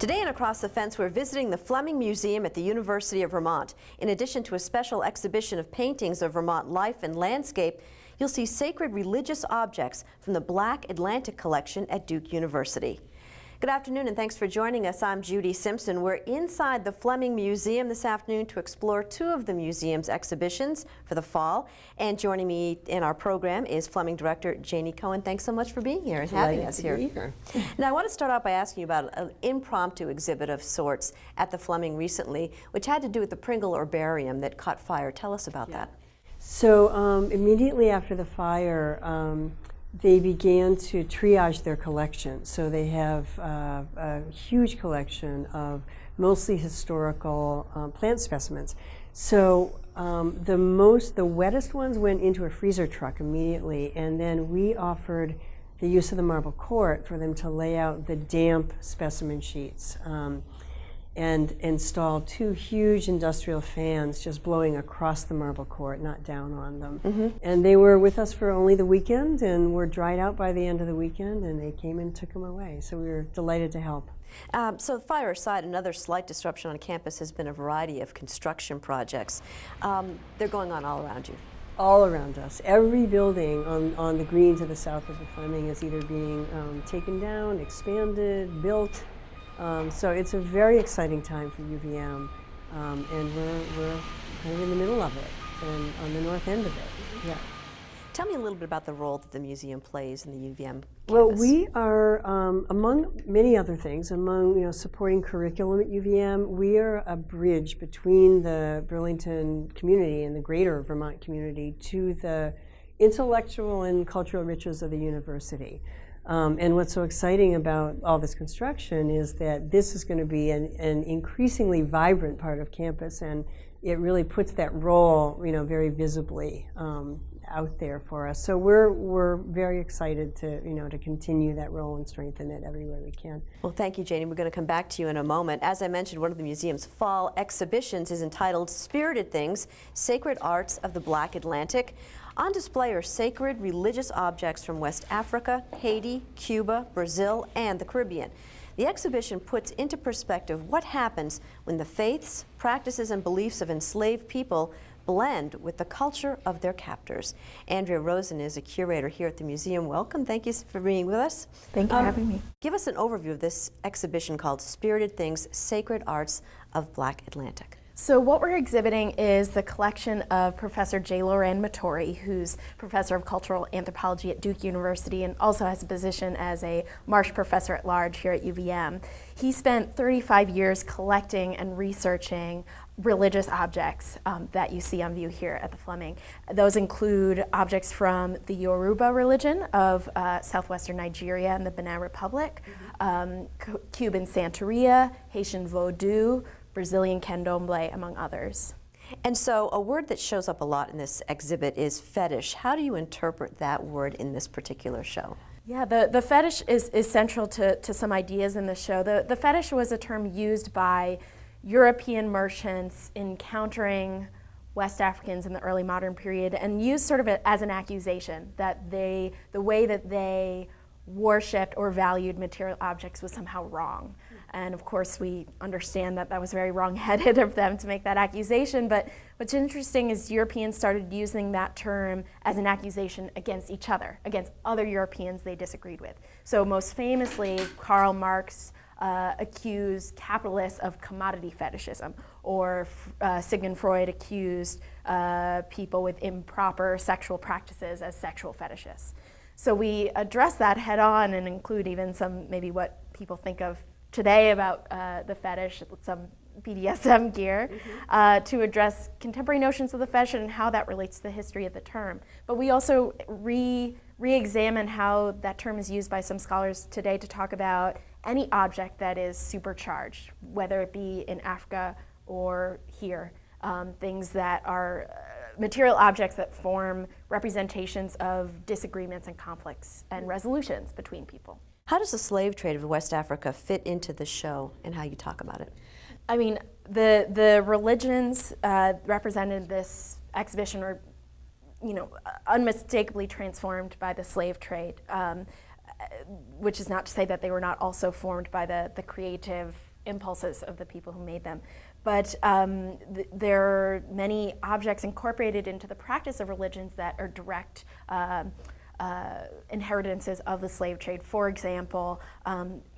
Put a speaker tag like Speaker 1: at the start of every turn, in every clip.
Speaker 1: Today and Across the Fence, we're visiting the Fleming Museum at the University of Vermont. In addition to a special exhibition of paintings of Vermont life and landscape, you'll see sacred religious objects from the Black Atlantic collection at Duke University. Good afternoon and thanks for joining us. I'm Judy Simpson. We're inside the Fleming Museum this afternoon to explore two of the museum's exhibitions for the fall. And joining me in our program is Fleming director Janie Cohen. Thanks so much for being here and having us here. Now I want to start out by asking you about an impromptu exhibit of sorts at the Fleming recently, which had to do with the Pringle herbarium that caught fire. Tell us about that.
Speaker 2: So immediately after the fire, they began to triage their collection. So they have a huge collection of mostly historical plant specimens. So the wettest ones went into a freezer truck immediately, and then we offered the use of the marble court for them to lay out the damp specimen sheets and install two huge industrial fans just blowing across the marble court, not down on them. And they were with us for only the weekend and were dried out by the end of the weekend, and they came and took them away. So we were delighted to help.
Speaker 1: So fire aside, another slight disruption on campus has been a variety of construction projects. They're going on all around you.
Speaker 2: All around us. Every building on the green to the south of the Fleming is either being taken down, expanded, built. So it's a very exciting time for UVM, and we're kind of in the middle of it, and on the north end of it. Yeah.
Speaker 1: Tell me a little bit about the role that the museum plays in the UVM campus.
Speaker 2: Well, we are, among many other things, among supporting curriculum at UVM, we are a bridge between the Burlington community and the greater Vermont community to the intellectual and cultural riches of the university. And what's so exciting about all this construction is that this is going to be an increasingly vibrant part of campus, and it really puts that role, very visibly out there for us. So we're very excited to, to continue that role and strengthen it everywhere we can.
Speaker 1: Well, thank you, Janie. We're going to come back to you in a moment. As I mentioned, one of the museum's fall exhibitions is entitled Spirited Things, Sacred Arts of the Black Atlantic. On display are sacred religious objects from West Africa, Haiti, Cuba, Brazil, and the Caribbean. The exhibition puts into perspective what happens when the faiths, practices, and beliefs of enslaved people blend with the culture of their captors. Andrea Rosen is a curator here at the museum. Welcome. Thank you for being with us.
Speaker 3: Thank you for having me.
Speaker 1: Give us an overview of this exhibition called Spirited Things, Sacred Arts of Black Atlantic.
Speaker 3: So what we're exhibiting is the collection of Professor J. Loran Mattori, who's professor of cultural anthropology at Duke University and also has a position as a Marsh Professor at Large here at UVM. He spent 35 years collecting and researching religious objects that you see on view here at the Fleming. Those include objects from the Yoruba religion of southwestern Nigeria and the Benin Republic, Cuban Santeria, Haitian Vodou, Brazilian candomblé, among others.
Speaker 1: And so a word that shows up a lot in this exhibit is fetish. How do you interpret that word in this particular show?
Speaker 3: Yeah, the fetish is central to some ideas in the show. The fetish was a term used by European merchants encountering West Africans in the early modern period and used sort of as an accusation that the way that they worshipped or valued material objects was somehow wrong. And of course we understand that that was very wrong-headed of them to make that accusation, but what's interesting is Europeans started using that term as an accusation against each other, against other Europeans they disagreed with. So most famously, Karl Marx accused capitalists of commodity fetishism, or Sigmund Freud accused people with improper sexual practices as sexual fetishists. So we address that head on and include even some maybe what people think of today about the fetish, some BDSM gear, to address contemporary notions of the fetish and how that relates to the history of the term. But we also re-examine how that term is used by some scholars today to talk about any object that is supercharged, whether it be in Africa or here, things that are material objects that form representations of disagreements and conflicts and resolutions between people.
Speaker 1: How does the slave trade of West Africa fit into the show and how you talk about it?
Speaker 3: I mean, the religions represented in this exhibition are, unmistakably transformed by the slave trade. which is not to say that they were not also formed by the creative impulses of the people who made them. But there are many objects incorporated into the practice of religions that are direct inheritances of the slave trade. For example,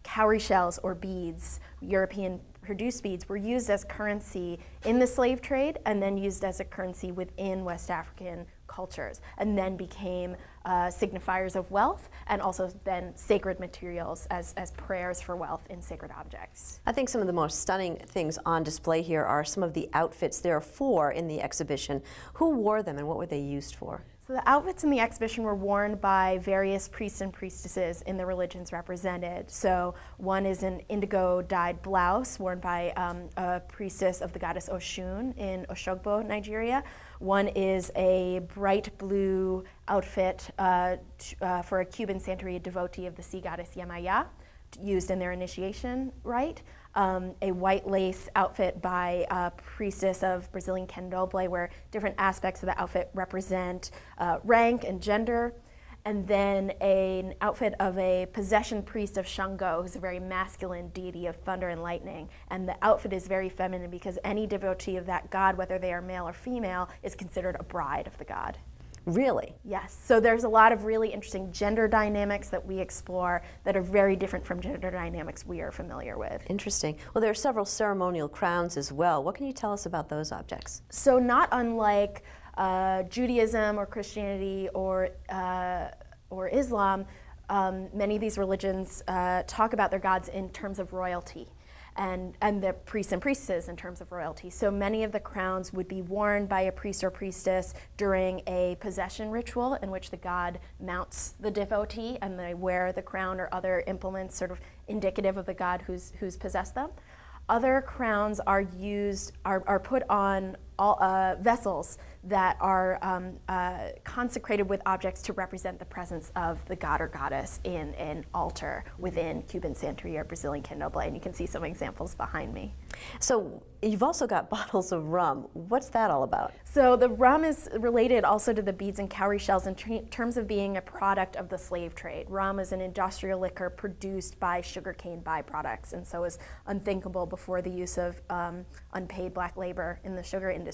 Speaker 3: cowrie shells or beads, European produced beads, were used as currency in the slave trade and then used as a currency within West African cultures, and then became signifiers of wealth, and also then sacred materials as prayers for wealth in sacred objects.
Speaker 1: I think some of the most stunning things on display here are some of the outfits. There are 4 in the exhibition. Who wore them and what were they used for?
Speaker 3: So the outfits in the exhibition were worn by various priests and priestesses in the religions represented. So one is an indigo dyed blouse worn by a priestess of the goddess Oshun in Oshogbo, Nigeria. One is a bright blue outfit for a Cuban Santeria devotee of the sea goddess Yemaya, used in their initiation rite. A white lace outfit by a priestess of Brazilian Candomblé, where different aspects of the outfit represent rank and gender. And then an outfit of a possession priest of Shango, who's a very masculine deity of thunder and lightning. And the outfit is very feminine because any devotee of that god, whether they are male or female, is considered a bride of the god.
Speaker 1: Really?
Speaker 3: Yes. So there's a lot of really interesting gender dynamics that we explore that are very different from gender dynamics we are familiar with.
Speaker 1: Interesting. Well, there are several ceremonial crowns as well. What can you tell us about those objects?
Speaker 3: So not unlike Judaism or Christianity or Islam, many of these religions talk about their gods in terms of royalty. And the priests and priestesses in terms of royalty. So many of the crowns would be worn by a priest or priestess during a possession ritual in which the god mounts the devotee and they wear the crown or other implements sort of indicative of the god who's possessed them. Other crowns are put on all vessels that are consecrated with objects to represent the presence of the god or goddess in an altar within Cuban Santeria or Brazilian Candomblé, and you can see some examples behind me.
Speaker 1: So you've also got bottles of rum. What's that all about?
Speaker 3: So the rum is related also to the beads and cowrie shells in terms of being a product of the slave trade. Rum is an industrial liquor produced by sugarcane byproducts, and so is unthinkable before the use of unpaid black labor in the sugar industry.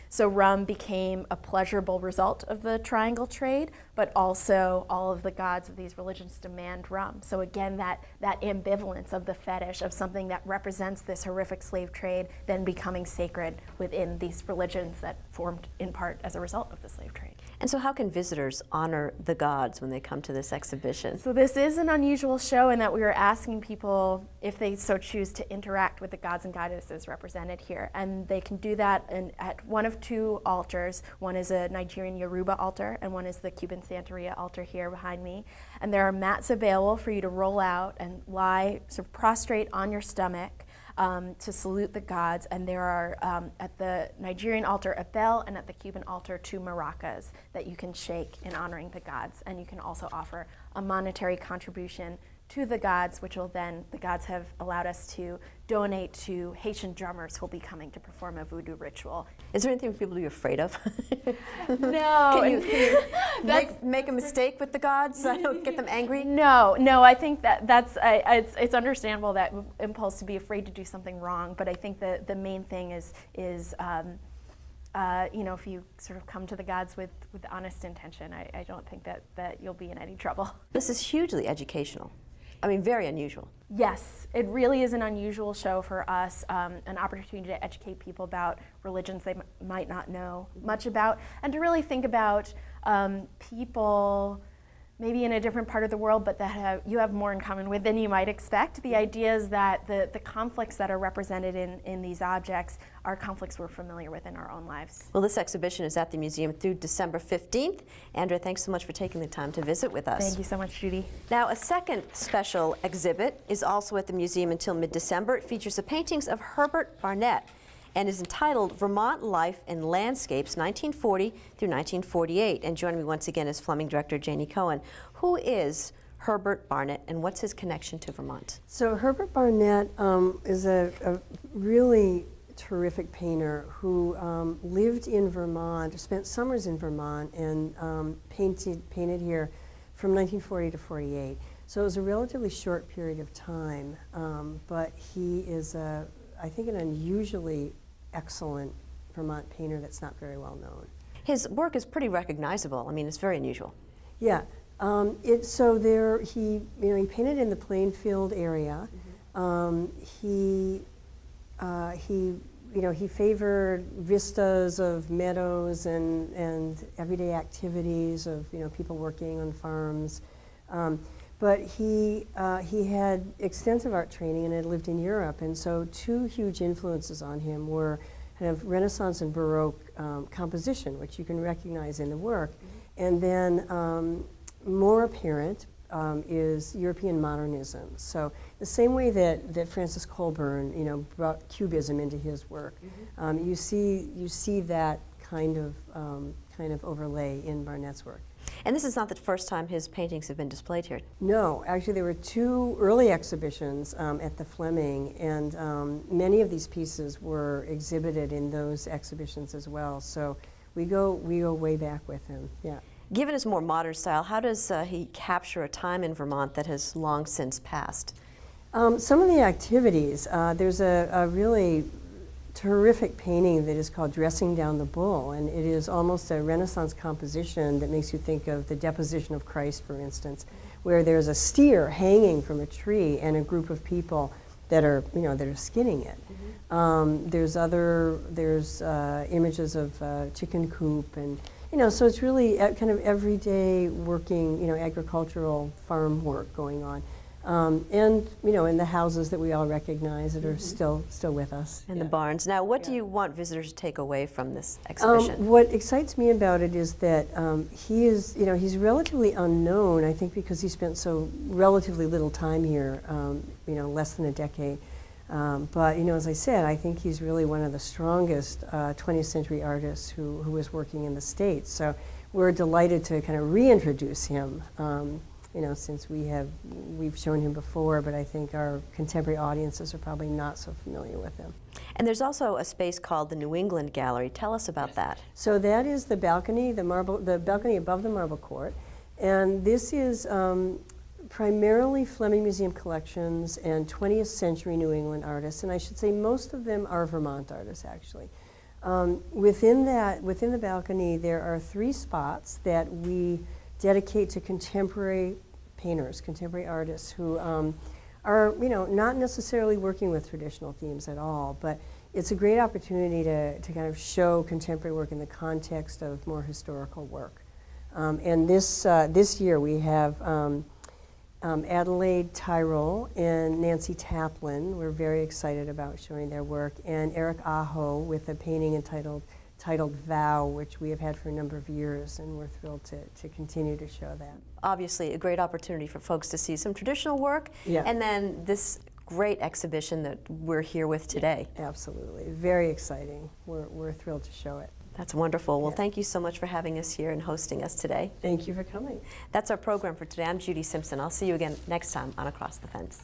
Speaker 3: So rum became a pleasurable result of the triangle trade, but also all of the gods of these religions demand rum. So again, that ambivalence of the fetish of something that represents this horrific slave trade then becoming sacred within these religions that formed in part as a result of the slave trade.
Speaker 1: And so how can visitors honor the gods when they come to this exhibition?
Speaker 3: So this is an unusual show in that we are asking people, if they so choose, to interact with the gods and goddesses represented here. And they can do that at one of 2 altars. One is a Nigerian Yoruba altar, and one is the Cuban Santeria altar here behind me. And there are mats available for you to roll out and lie sort of prostrate on your stomach to salute the gods. And there are, at the Nigerian altar, a bell, and at the Cuban altar, 2 maracas that you can shake in honoring the gods. And you can also offer a monetary contribution to the gods, which will then, the gods have allowed us to donate to Haitian drummers who will be coming to perform a voodoo ritual.
Speaker 1: Is there anything for people to be afraid of?
Speaker 3: No.
Speaker 1: Can you make a mistake with the gods? Get them angry?
Speaker 3: No, I think it's understandable that impulse to be afraid to do something wrong, but I think the main thing is if you sort of come to the gods with honest intention, I don't think that you'll be in any trouble.
Speaker 1: This is hugely educational. I mean, very unusual.
Speaker 3: Yes, it really is an unusual show for us, an opportunity to educate people about religions they might not know much about, and to really think about people maybe in a different part of the world, but that you have more in common with than you might expect. The idea is that the conflicts that are represented in these objects are conflicts we're familiar with in our own lives.
Speaker 1: Well, this exhibition is at the museum through December 15th. Andrea, thanks so much for taking the time to visit with us.
Speaker 3: Thank you so much, Judy.
Speaker 1: Now, a second special exhibit is also at the museum until mid-December. It features the paintings of Herbert Barnett and is entitled Vermont Life and Landscapes, 1940 through 1948. And joining me once again is Fleming director Janie Cohen. Who is Herbert Barnett and what's his connection to Vermont?
Speaker 2: So Herbert Barnett is a really terrific painter who lived in Vermont, spent summers in Vermont, and painted here from 1940 to 48. So it was a relatively short period of time, but he is, I think, an unusually excellent Vermont painter that's not very well known.
Speaker 1: His work is pretty recognizable. I mean, it's very unusual.
Speaker 2: Yeah. So there, he painted in the Plainfield area. He favored vistas of meadows and everyday activities of people working on farms. But he had extensive art training and had lived in Europe, and so two huge influences on him were kind of Renaissance and Baroque composition, which you can recognize in the work, and then more apparent is European modernism. So the same way that Francis Colburn, brought Cubism into his work, you see that kind of overlay in Barnett's work.
Speaker 1: And this is not the first time his paintings have been displayed here.
Speaker 2: No, actually there were two early exhibitions at the Fleming, and many of these pieces were exhibited in those exhibitions as well. So we go way back with him. Yeah.
Speaker 1: Given his more modern style, how does he capture a time in Vermont that has long since passed?
Speaker 2: Some of the activities, there's a really terrific painting that is called Dressing Down the Bull, and it is almost a Renaissance composition that makes you think of the Deposition of Christ, for instance, where there's a steer hanging from a tree and a group of people that are skinning it. There's images of chicken coop, and so it's really kind of everyday working, agricultural farm work going on. And in the houses that we all recognize that are still with us.
Speaker 1: And the barns. Now, what do you want visitors to take away from this exhibition?
Speaker 2: What excites me about it is that he's relatively unknown, I think, because he spent so relatively little time here, less than a decade. But as I said, I think he's really one of the strongest 20th century artists who was working in the States. So we're delighted to kind of reintroduce him. Since we've shown him before, but I think our contemporary audiences are probably not so familiar with him.
Speaker 1: And there's also a space called the New England Gallery. Tell us about that.
Speaker 2: So that is the balcony, the balcony above the marble court, and this is primarily Fleming Museum collections and 20th century New England artists, and I should say most of them are Vermont artists, actually. Within the balcony, there are 3 spots that we dedicate to contemporary painters, contemporary artists who are, not necessarily working with traditional themes at all, but it's a great opportunity to kind of show contemporary work in the context of more historical work. And this year we have Adelaide Tyrrell and Nancy Taplin. We're very excited about showing their work, and Eric Aho with a painting entitled Vow, which we have had for a number of years, and we're thrilled to continue to show that. Obviously,
Speaker 1: a great opportunity for folks to see some traditional work, and then this great exhibition that we're here with today.
Speaker 2: Absolutely. Very exciting. We're thrilled to show it.
Speaker 1: That's wonderful. Well, thank you so much for having us here and hosting us today.
Speaker 2: Thank you for coming.
Speaker 1: That's our program for today. I'm Judy Simpson. I'll see you again next time on Across the Fence.